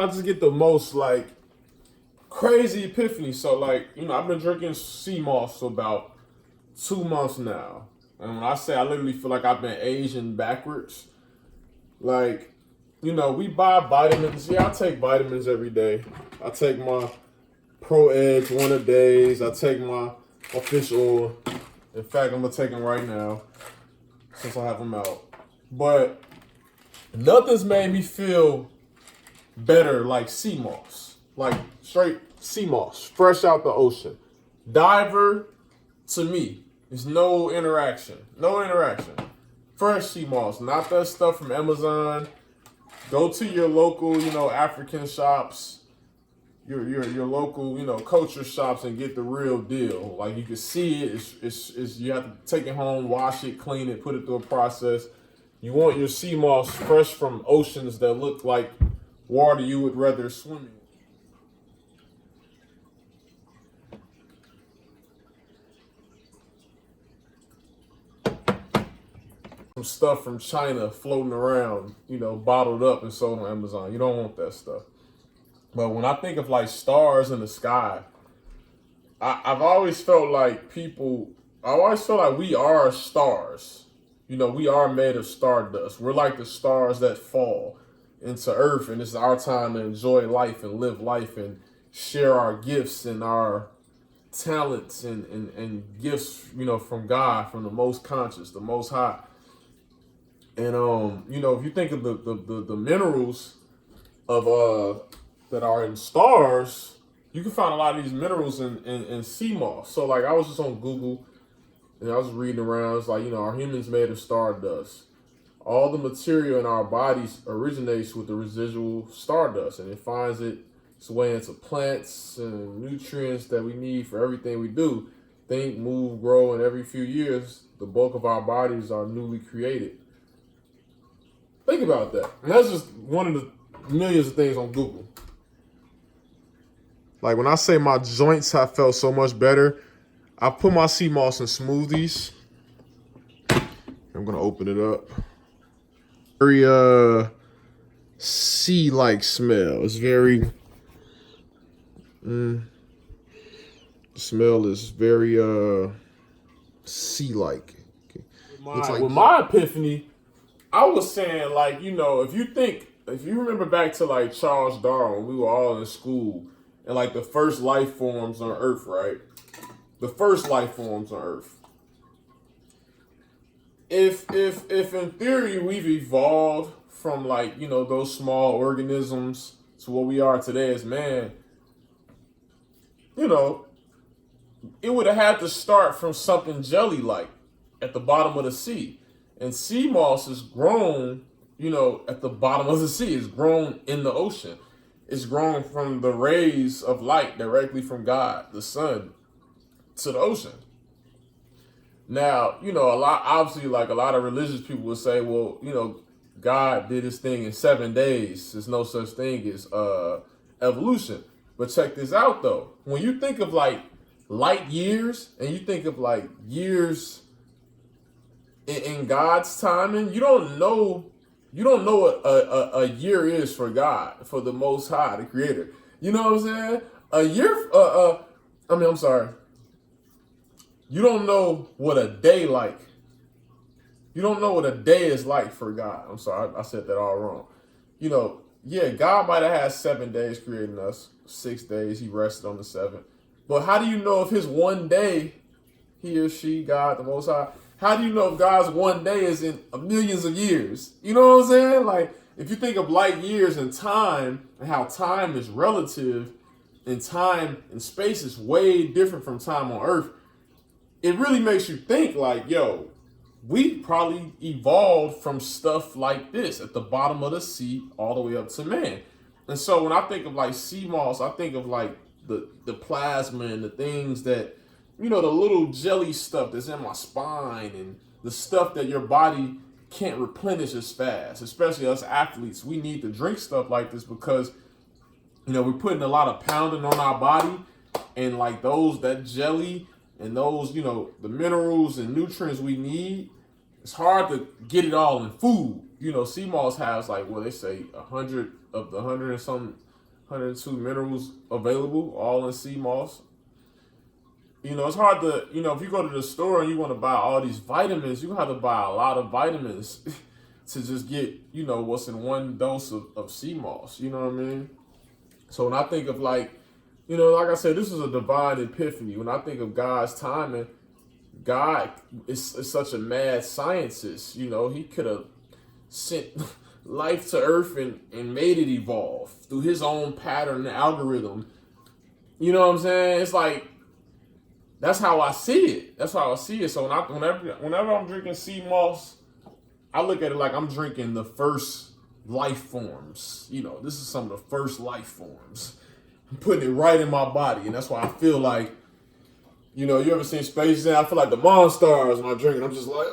I just get the most like crazy epiphany. So like, I've been drinking sea moss for about 2 months now. And when I say I literally feel like I've been aging backwards, like, we buy vitamins. Yeah, I take vitamins every day. I take my Pro Edge one a days. I take my fish oil. In fact, I'm gonna take them right now since I have them out. But nothing's made me feel better like sea moss, like straight sea moss, fresh out the ocean. Diver, to me, is no interaction. Fresh sea moss, not that stuff from Amazon. Go to your local, African shops, your local, culture shops, and get the real deal. Like, you can see it. It's you have to take it home, wash it, clean it, put it through a process. You want your sea moss fresh from oceans that look like water you would rather swim in. Some stuff from China floating around, bottled up and sold on Amazon. You don't want that stuff. But when I think of like stars in the sky, I've always felt like we are stars. We are made of stardust. We're like the stars that fall into earth, and it's our time to enjoy life and live life and share our gifts and our talents and gifts, from God, from the most conscious, the most high. And if you think of the minerals of that are in stars, you can find a lot of these minerals in sea moss. So like, I was just on Google and I was reading around. It's like, our humans made of stardust. All the material in our bodies originates with the residual stardust, and it finds its way into plants and nutrients that we need for everything we do. Think, move, grow, and every few years, the bulk of our bodies are newly created. Think about that. And that's just one of the millions of things on Google. Like, when I say my joints have felt so much better, I put my sea moss in smoothies. I'm gonna open it up. Very sea-like smell. It's very the smell is very sea-like. With my epiphany, I was saying, like, if you remember back to like Charles Darwin, we were all in school, and like the first life forms on Earth, right? The first life forms on Earth. If in theory we've evolved from like, those small organisms to what we are today as man, it would have had to start from something jelly-like at the bottom of the sea. And sea moss is grown, at the bottom of the sea. It's grown in the ocean. It's grown from the rays of light directly from God, the sun, to the ocean. Now, a lot of religious people will say, well, God did his thing in 7 days. There's no such thing as evolution. But check this out, though. When you think of like light years, and you think of like years in God's timing, you don't know what a year is for God, for the Most High, the Creator. You know what I'm saying? A year, I'm sorry. You don't know what a day like. You don't know what a day is like for God. I'm sorry, I said that all wrong. God might have had 7 days creating us. 6 days, he rested on the 7th. But how do you know if his one day, he or she, God, the Most High, how do you know if God's one day is in millions of years? You know what I'm saying? Like, if you think of light years and time, and how time is relative, and time and space is way different from time on Earth, it really makes you think like, we probably evolved from stuff like this at the bottom of the sea all the way up to man. And so when I think of like sea moss, I think of like the plasma and the things that, the little jelly stuff that's in my spine and the stuff that your body can't replenish as fast, especially us athletes. We need to drink stuff like this because, we're putting a lot of pounding on our body, and like that jelly and those, the minerals and nutrients we need, it's hard to get it all in food. Sea moss has like, well, they say 100 of the 100 and some 102 minerals available, all in sea moss. You know, it's hard to, you know, if you go to the store and you want to buy all these vitamins, you have to buy a lot of vitamins to just get, you know, what's in one dose of sea moss. You know what I mean? So when I think of like, you know, like I said, this is a divine epiphany. When I think of God's timing, God is such a mad scientist. You know, he could have sent life to earth and made it evolve through his own pattern and algorithm. You know what I'm saying? It's like, that's how I see it. That's how I see it. So whenever I'm drinking sea moss, I look at it like I'm drinking the first life forms. You know, this is some of the first life forms. I'm putting it right in my body, and that's why I feel like, you know, you ever seen Space Jam? I feel like the Monstars when I drink it. I'm just like,